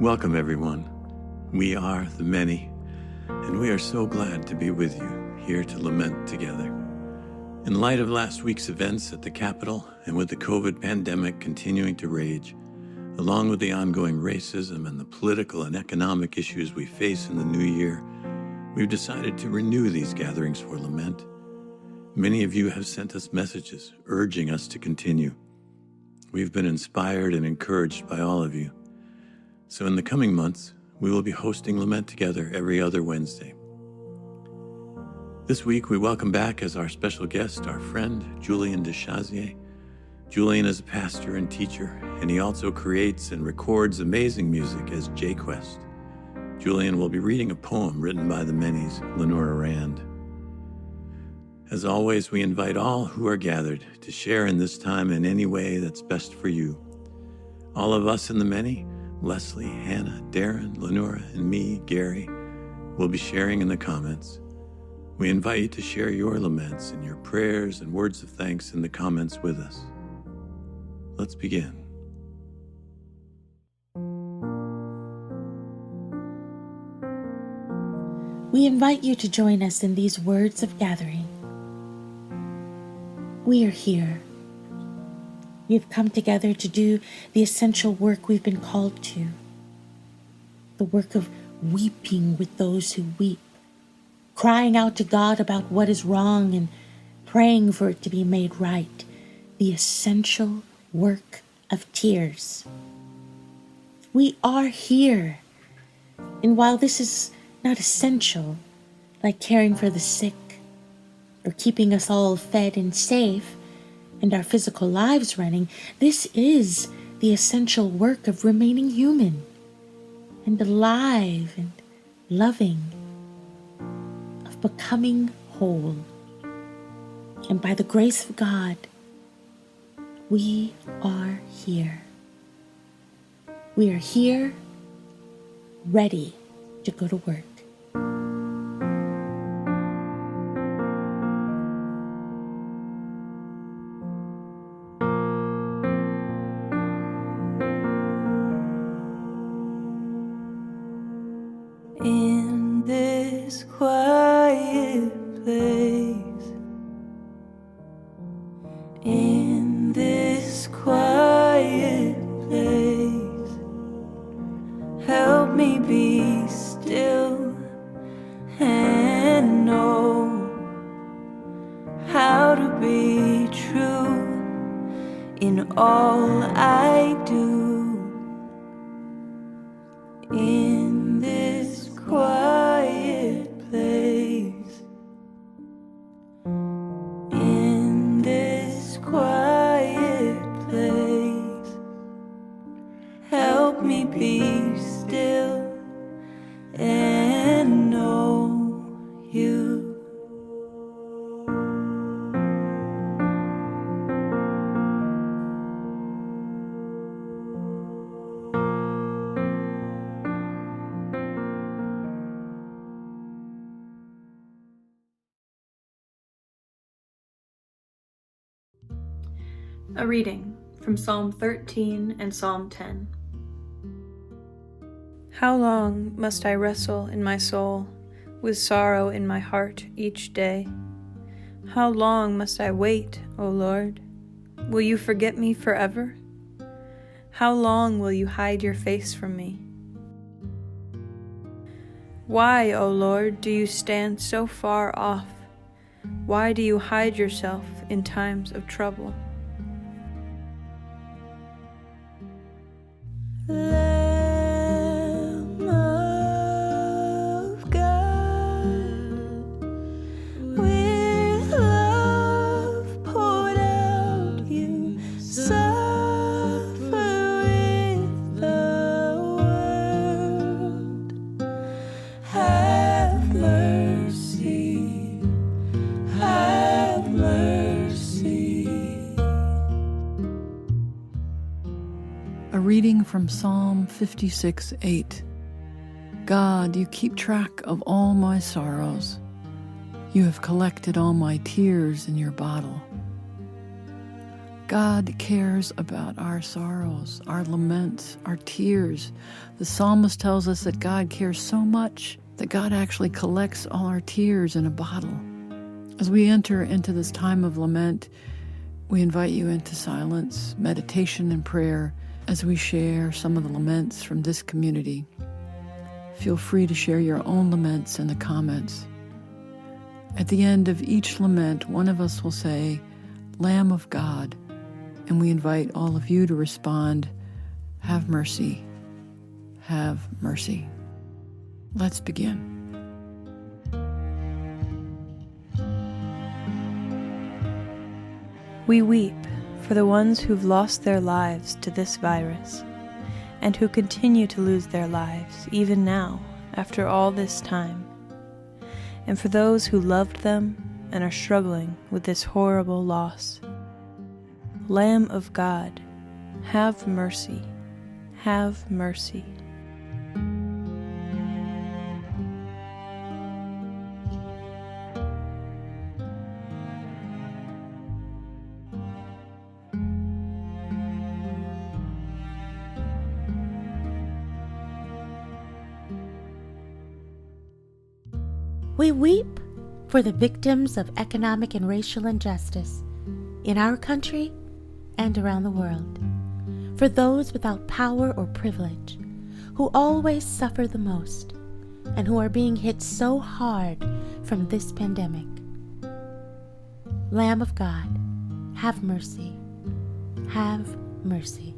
Welcome, everyone. We are the many, and we are so glad to be with you here to lament together. In light of last week's events at the Capitol, and with the COVID pandemic continuing to rage, along with the ongoing racism and the political and economic issues we face in the new year, we've decided to renew these gatherings for lament. Many of you have sent us messages urging us to continue. We've been inspired and encouraged by all of you. So in the coming months, we will be hosting Lament Together every other Wednesday. This week, we welcome back as our special guest our friend, Julian Deschazier. Julian is a pastor and teacher, and he also creates and records amazing music as J Quest. Julian will be reading a poem written by the Many's Lenora Rand. As always, we invite all who are gathered to share in this time in any way that's best for you. All of us in the Many, Leslie, Hannah, Darren, Lenora, and me, Gary, will be sharing in the comments. We invite you to share your laments and your prayers and words of thanks in the comments with us. Let's begin. We invite you to join us in these words of gathering. We are here. We've come together to do the essential work we've been called to. The work of weeping with those who weep, crying out to God about what is wrong and praying for it to be made right. The essential work of tears. We are here. And while this is not essential, like caring for the sick or keeping us all fed and safe, and our physical lives running, this is the essential work of remaining human and alive and loving, of becoming whole. And by the grace of God, we are here. We are here, ready to go to work. In this quiet place, in this quiet place, help me be still and know how to be true in all I do. In this quiet place, in this quiet place, help me be still and know you. A reading from Psalm 13 and Psalm 10. How long must I wrestle in my soul, with sorrow in my heart each day? How long must I wait, O Lord? Will you forget me forever? How long will you hide your face from me? Why, O Lord, do you stand so far off? Why do you hide yourself in times of trouble? Lamb of God, with love poured out, you suffer with the world. Have mercy, have mercy. A reading from Psalm 56:8. God, you keep track of all my sorrows. You have collected all my tears in your bottle. God cares about our sorrows, our laments, our tears. The psalmist tells us that God cares so much that God actually collects all our tears in a bottle. As we enter into this time of lament, we invite you into silence, meditation, and prayer as we share some of the laments from this community. Feel free to share your own laments in the comments. At the end of each lament, one of us will say, "Lamb of God," and we invite all of you to respond, "Have mercy, have mercy." Let's begin. We weep for the ones who've lost their lives to this virus, and who continue to lose their lives even now, after all this time, and for those who loved them and are struggling with this horrible loss. Lamb of God, have mercy, have mercy. We weep for the victims of economic and racial injustice in our country and around the world, for those without power or privilege, who always suffer the most, and who are being hit so hard from this pandemic. Lamb of God, have mercy, have mercy.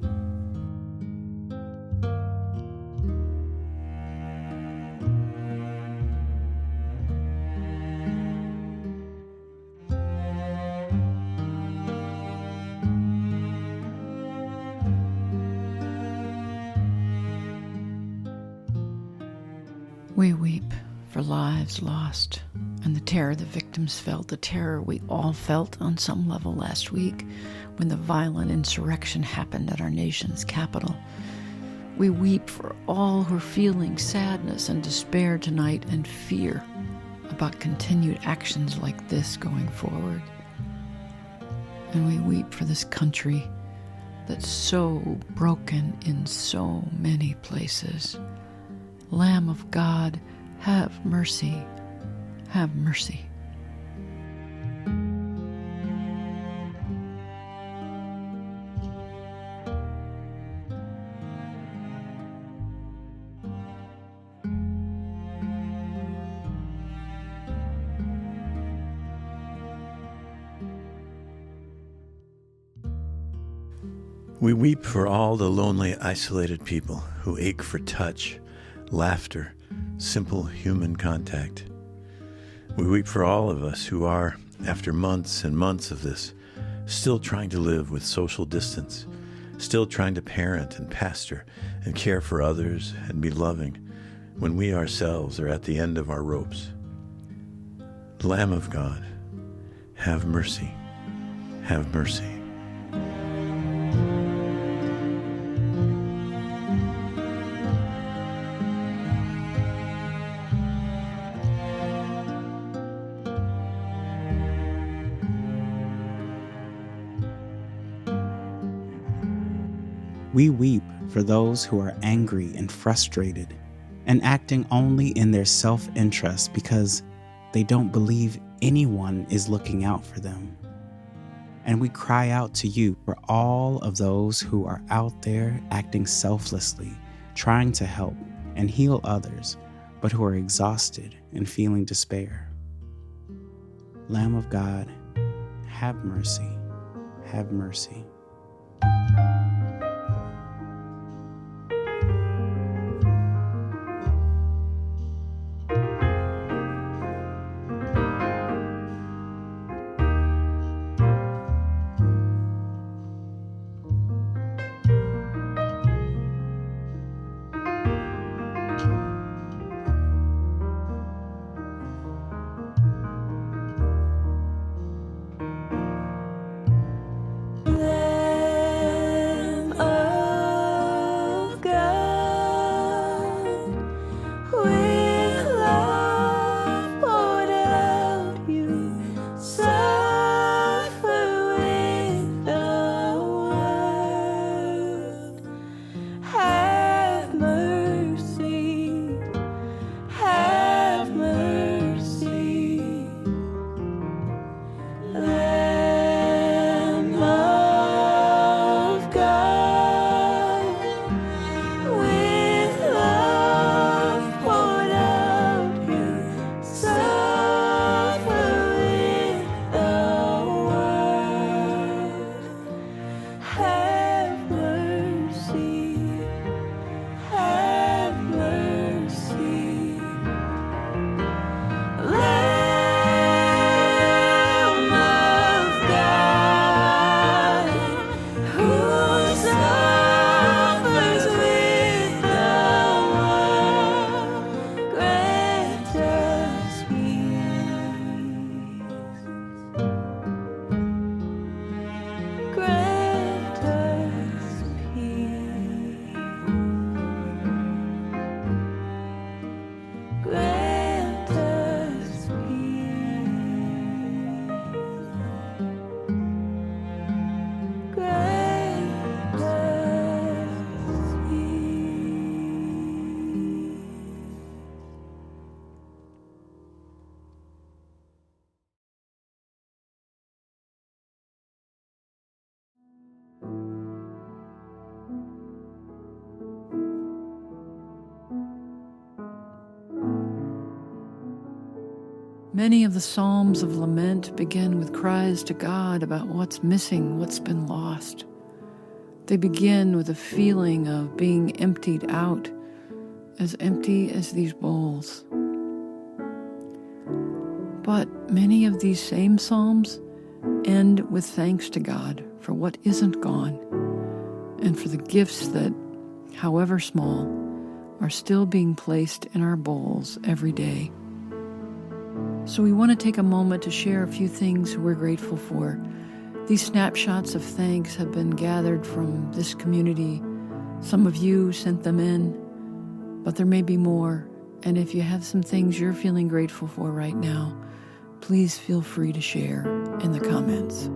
We weep for lives lost and the terror the victims felt, the terror we all felt on some level last week when the violent insurrection happened at our nation's capital. We weep for all who are feeling sadness and despair tonight and fear about continued actions like this going forward. And we weep for this country that's so broken in so many places. Lamb of God, have mercy, have mercy. We weep for all the lonely, isolated people who ache for touch, laughter, simple human contact. We weep for all of us who are, after months and months of this, still trying to live with social distance, still trying to parent and pastor and care for others and be loving when we ourselves are at the end of our ropes. Lamb of God, have mercy, have mercy. We weep for those who are angry and frustrated and acting only in their self-interest because they don't believe anyone is looking out for them. And we cry out to you for all of those who are out there acting selflessly, trying to help and heal others, but who are exhausted and feeling despair. Lamb of God, have mercy, have mercy. Let Many of the Psalms of Lament begin with cries to God about what's missing, what's been lost. They begin with a feeling of being emptied out, as empty as these bowls. But many of these same Psalms end with thanks to God for what isn't gone and for the gifts that, however small, are still being placed in our bowls every day. So we want to take a moment to share a few things we're grateful for. These snapshots of thanks have been gathered from this community. Some of you sent them in, but there may be more. And if you have some things you're feeling grateful for right now, please feel free to share in the comments.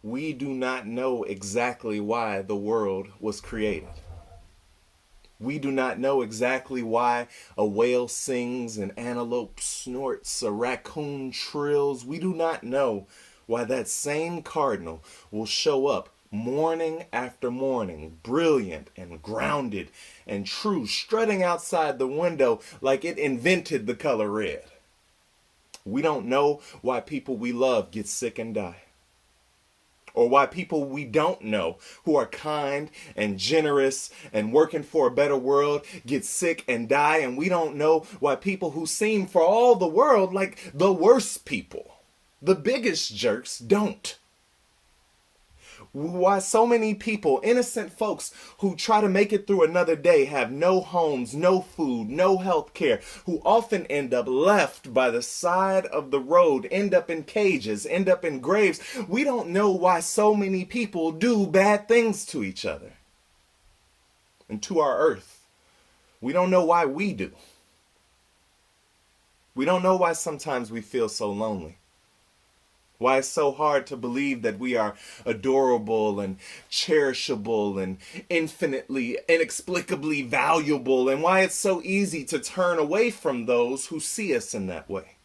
We do not know exactly why the world was created. We do not know exactly why a whale sings, an antelope snorts, a raccoon trills. We do not know why that same cardinal will show up morning after morning, brilliant and grounded and true, strutting outside the window like it invented the color red. We don't know why people we love get sick and die. Or why people we don't know who are kind and generous and working for a better world get sick and die. And we don't know why people who seem for all the world like the worst people, the biggest jerks, don't. Why so many people, innocent folks who try to make it through another day, have no homes, no food, no health care, who often end up left by the side of the road, end up in cages, end up in graves. We don't know why so many people do bad things to each other and to our earth. We don't know why we do. We don't know why sometimes we feel so lonely. Why it's so hard to believe that we are adorable and cherishable and infinitely, inexplicably valuable, and why it's so easy to turn away from those who see us in that way.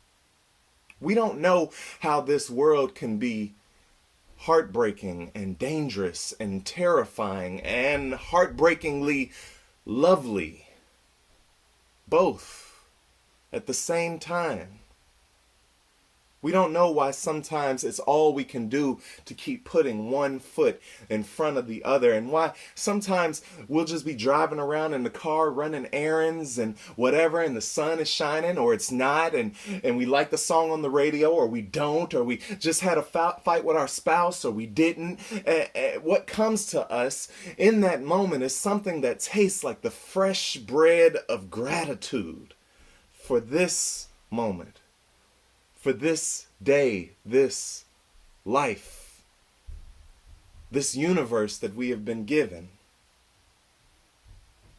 We don't know how this world can be heartbreaking and dangerous and terrifying and heartbreakingly lovely, both at the same time. We don't know why sometimes it's all we can do to keep putting one foot in front of the other, and why sometimes we'll just be driving around in the car running errands and whatever, and the sun is shining or it's not, and we like the song on the radio or we don't, or we just had a fight with our spouse or we didn't. What comes to us in that moment is something that tastes like the fresh bread of gratitude for this moment, for this day, this life, this universe that we have been given.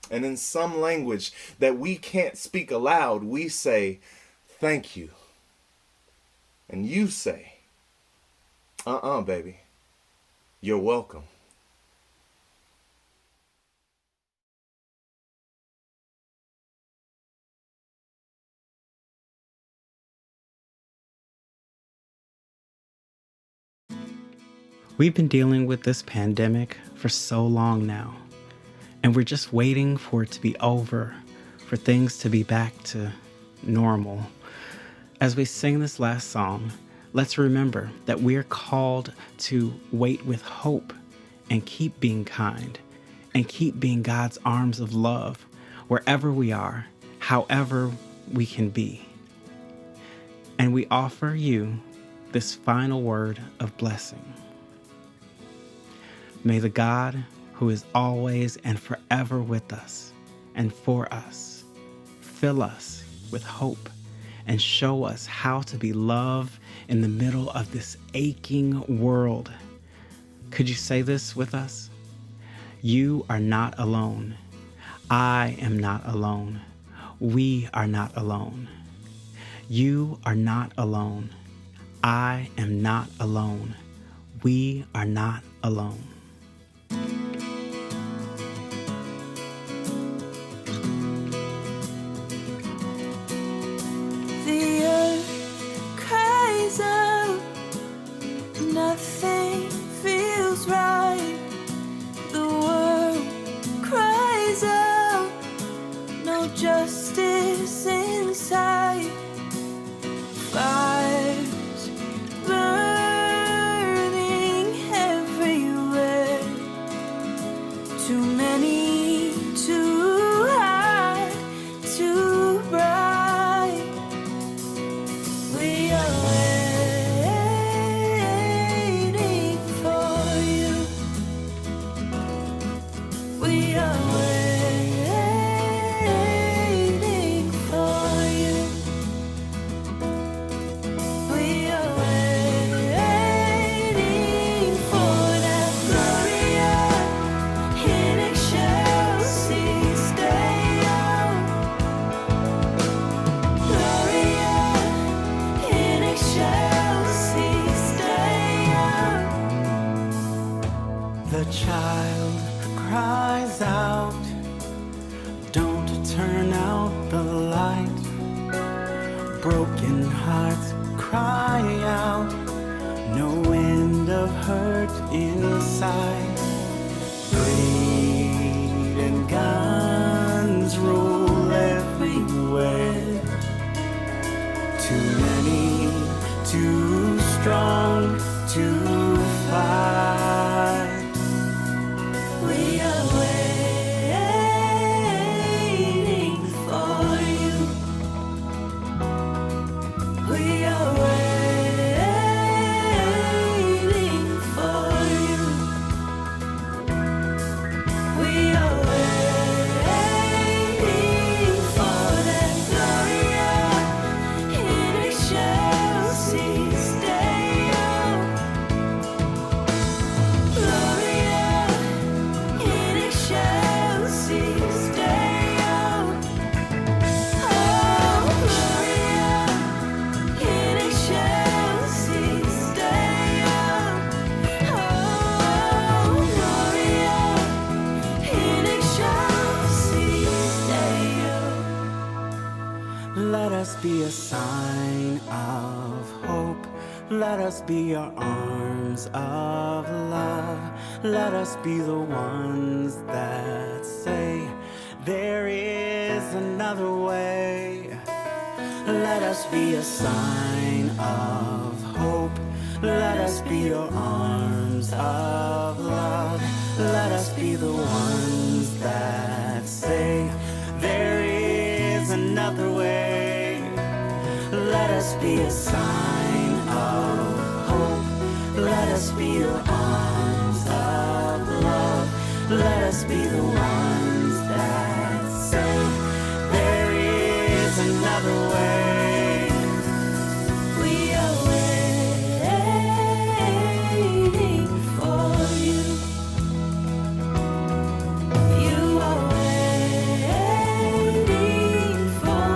And in some language that we can't speak aloud, we say, thank you. And you say, baby, you're welcome. We've been dealing with this pandemic for so long now, and we're just waiting for it to be over, for things to be back to normal. As we sing this last song, let's remember that we are called to wait with hope and keep being kind and keep being God's arms of love wherever we are, however we can be. And we offer you this final word of blessing. May the God who is always and forever with us and for us fill us with hope and show us how to be love in the middle of this aching world. Could you say this with us? You are not alone. I am not alone. We are not alone. You are not alone. I am not alone. We are not alone. Nothing feels right. The world cries out. No justice inside. Fires burning everywhere. Too many, too high, too bright. We are waiting for you. We are waiting for you. We are waiting for that Gloria in excelsis Deo. Gloria in excelsis Deo. The child cries out, don't turn out the light. Broken hearts cry out, no end of hurt inside. Greed and guns rule everywhere. Too many, too strong to fight. We are waiting for you. We are waiting for you. us be a sign of hope. Let us be your arms of love. Let us be the ones that say there is another way. Let us be a sign of hope. Let us be your arms of love. Let us be the ones that say there is another way. Let us be a sign of hope. Let us be your arms of love. Let us be the ones that say there is another way. We are waiting for you. You are waiting for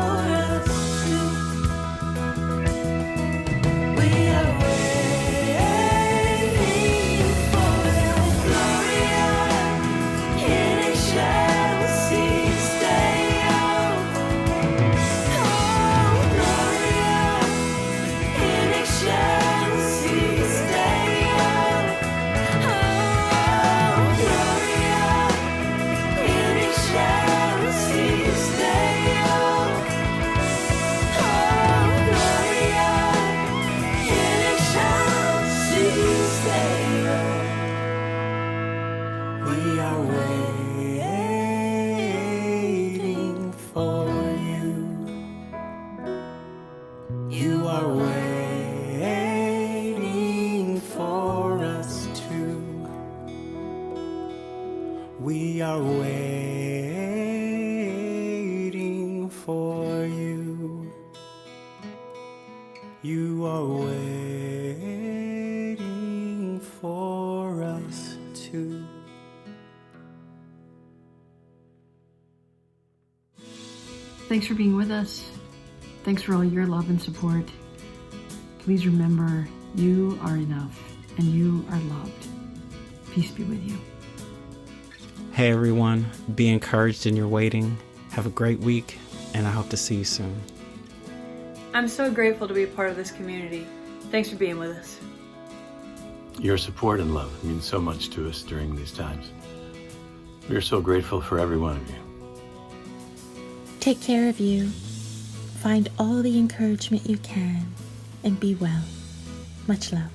us too. We are waiting for your Gloria in excelsis Deo. Oh, Gloria in excelsis Deo. Oh, Gloria in excelsis Deo. Oh, Gloria in excelsis Deo. We are waiting for you. You are waiting for us too. We are waiting for you. You are waiting for us too. Thanks for being with us. Thanks for all your love and support. Please remember, you are enough and you are loved. Peace be with you. Hey everyone, be encouraged in your waiting. Have a great week, and I hope to see you soon. I'm so grateful to be a part of this community. Thanks for being with us. Your support and love means so much to us during these times. We are so grateful for every one of you. Take care of you. Find all the encouragement you can, and be well. Much love.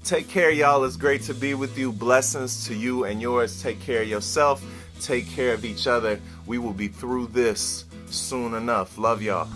Take care, y'all. It's great to be with you. Blessings to you and yours. Take care of yourself. Take care of each other. We will be through this soon enough. Love y'all.